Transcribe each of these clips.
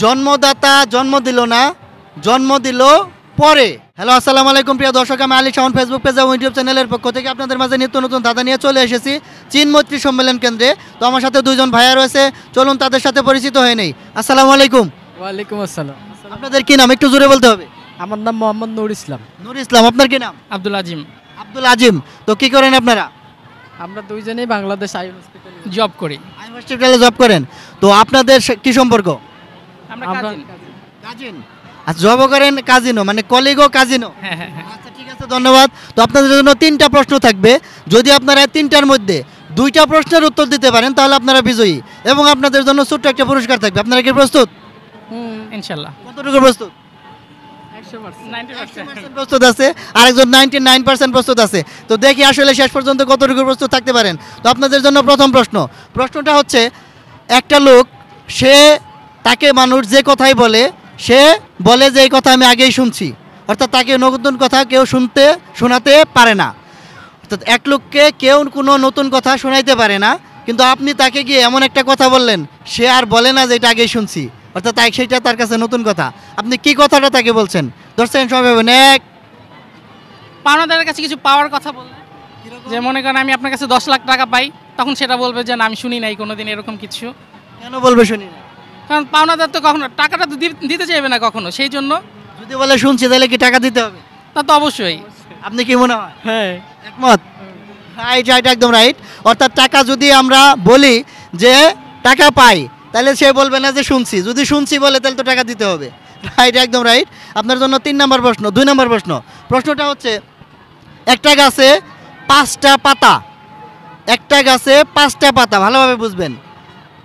জন্মদাতা জন্ম দিল না, জন্ম দিল পরে। হ্যালো, আসসালামু আলাইকুম প্রিয় দর্শক, আমি আলী শাওন ফেসবুক পেজ এবং ইউটিউব চ্যানেলের পক্ষ থেকে আপনাদের মাঝে নিত্য নতুন ধাঁধা নিয়ে চলে এসেছি চীন মৈত্রী সম্মেলন কেন্দ্রে। তো আমার সাথে দুইজন ভাইয়া রয়েছে, চলুন তাদের সাথে পরিচিত হয়ে নেই। আসসালামু আলাইকুম। ওয়ালাইকুম আসসালাম। আপনাদের কি নাম একটু জোরে বলতে হবে? আমার নাম মোহাম্মদ নূর ইসলাম। নূর ইসলাম। আপনার কি নাম? আব্দুল আজিম। আব্দুল আজিম। তো কি করেন আপনারা? আমরা দুইজনেই বাংলাদেশ আই হসপিটালে জব করি। আই হসপিটালে জব করেন। তো আপনাদের কি সম্পর্ক? আমরা কাজিন। আচ্ছা, জবও করেন, কাজিনও, মানে কলিগও কাজিনও। হ্যাঁ হ্যাঁ হ্যাঁ। আচ্ছা, ঠিক আছে, ধন্যবাদ। তো আপনাদের জন্য 3টা প্রশ্ন থাকবে। যদি আপনারা 3টার মধ্যে 2টা প্রশ্নের উত্তর দিতে পারেন তাহলে আপনারা বিজয়ী, এবং আপনাদের জন্য ছোট্ট একটা পুরস্কার থাকবে। আপনারা কি প্রস্তুত? ইনশাআল্লাহ। কতটুকু প্রস্তুত? 90% প্রস্তুত আছে, আরেকজন 99% প্রস্তুত আছে। তো দেখি আসলে শেষ পর্যন্ত কতটুকু প্রস্তুত থাকতে পারেন। তো আপনাদের জন্য প্রথম প্রশ্নটা হচ্ছে, একটা লোক, সে তাকে মানুষ যে কথাই বলে, সে বলে যে এই কথা আমি আগেই শুনছি, অর্থাৎ তাকে নতুন কথা কেউ শোনাতে পারে না। অর্থাৎ এক লোককে কেউ কোনো নতুন কথা শোনাইতে পারে না, কিন্তু আপনি তাকে গিয়ে এমন একটা কথা বললেন, সে আর বলে না যে এটা আগেই শুনছি, অর্থাৎ সেইটা তার কাছে নতুন কথা। আপনি কি কথাটা তাকে বলছেন? 10 সেকেন্ড সময় পাবেন। পাওনাদারের কাছে কিছু পাওয়ার কথা বললে, যে মনে করেন আমি আপনার কাছে 10 লাখ টাকা পাই, তখন সেটা বলবে যে না আমি শুনি নাই কোনোদিন এরকম কিছু। কেন বলবে শুনি না? কারণ পাওনাদার তো কখনো টাকাটা তো দিতে চাইবে না কখনো, সেই জন্য। যদি বলে শুনছি তাহলে কি টাকা দিতে হবে? তা তো অবশ্যই। আপনি কি মনে হয়? হ্যাঁ, একমত? রাইট, একদম রাইট। অর্থাৎ টাকা যদি আমরা বলি যে টাকা পাই, তাহলে সে বলবে না যে শুনছি। যদি শুনছি বলে তাহলে তো টাকা দিতে হবে। রাইট, একদম রাইট। আপনার জন্য 2 নম্বর প্রশ্নটা হচ্ছে, একটা গাছে 5টা পাতা, একটা গাছে 5টা পাতা, ভালোভাবে বুঝবেন।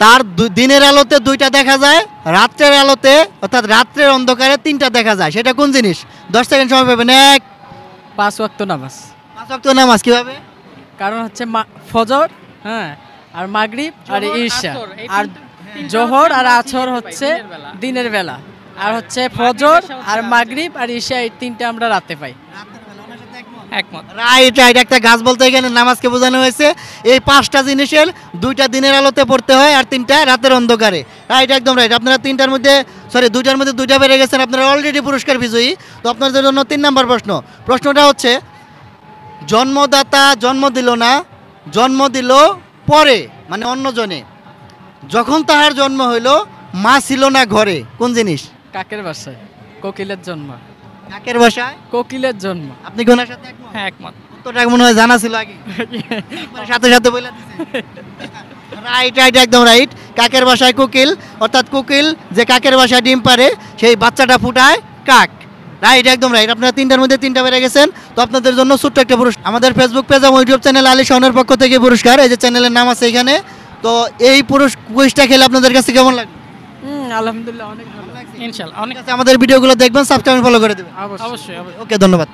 তার দিনের আলোতে 2টা দেখা যায়, রাত্রের আলোতে অর্থাৎ রাত্রের অন্ধকারে 3টা দেখা যায়। সেটা কোন জিনিস? 10 সেকেন্ড সময় পাবেন। 5 ওয়াক্ত নামাজ। 5 ওয়াক্ত নামাজ। কিভাবে? কারণ হচ্ছে ফজর, হ্যাঁ, আর মাগরিব আর ঈশা, আর তিনটা জোহর আর হচ্ছে আসর দিনের হচ্ছে বেলা। দিনের বেলা, আর হচ্ছে ফজর আর মাগরিব আর ঈশা, এই 3টা আমরা রাতে পাই। একমত। রাইট, একটা গাছ বলতে এখানে নামাজকে বোঝানো হয়েছে। এই 5টা জিনিসের 2টা দিনের আলোতে পড়তে হয় আর 3টা রাতের অন্ধকারে। রাইট, একদম রাইট। আপনারা 2টার মধ্যে 2টা বেড়ে গেছেন, আপনারা অলরেডি পুরস্কার বিজয়ী। তো আপনাদের জন্য 3 নম্বর প্রশ্নটা হচ্ছে, জন্মদাতা জন্ম দিল না, জন্ম দিল পরে, মানে অন্যজনে। যখন তাহার জন্ম হইল, মা ছিল না ঘরে। কোন জিনিস? কাকের বাসায় কোকিলের জন্ম। কাকের বাসায় কোকিলের জন্ম। আপনি কি ওনার সাথে একমত? হ্যাঁ, একমত। উত্তরটা মনে হয় জানা ছিল আগে, সাথে বলে দিছে। রাইট, একদম রাইট। কাকের বাসায় কোকিল, অর্থাৎ কোকিল যে কাকের বাসায় ডিম পারে, সেই বাচ্চাটা ফুটায় কাক। রাইট, একদম রাইট। আপনারা 3টার মধ্যে 3টা বেড়ে গেছেন। তো আপনাদের জন্য ছোট্ট একটা পুরস্কার, আমাদের ফেসবুক পেজ এবং ইউটিউব চ্যানেল আলী শাওনের পক্ষ থেকে পুরস্কার। এই যে চ্যানেলের নাম আছে এখানে। তো এই কুইজটা খেলে আপনাদের কাছে কেমন লাগে? আলহামদুলিল্লাহ, অনেক ভালো লাগছে। ইনশাআল্লাহ। অনেক আমাদের ভিডিওগুলো দেখবেন, সাবস্ক্রাইব ফলো করে দেবেন। অবশ্যই। ওকে, ধন্যবাদ।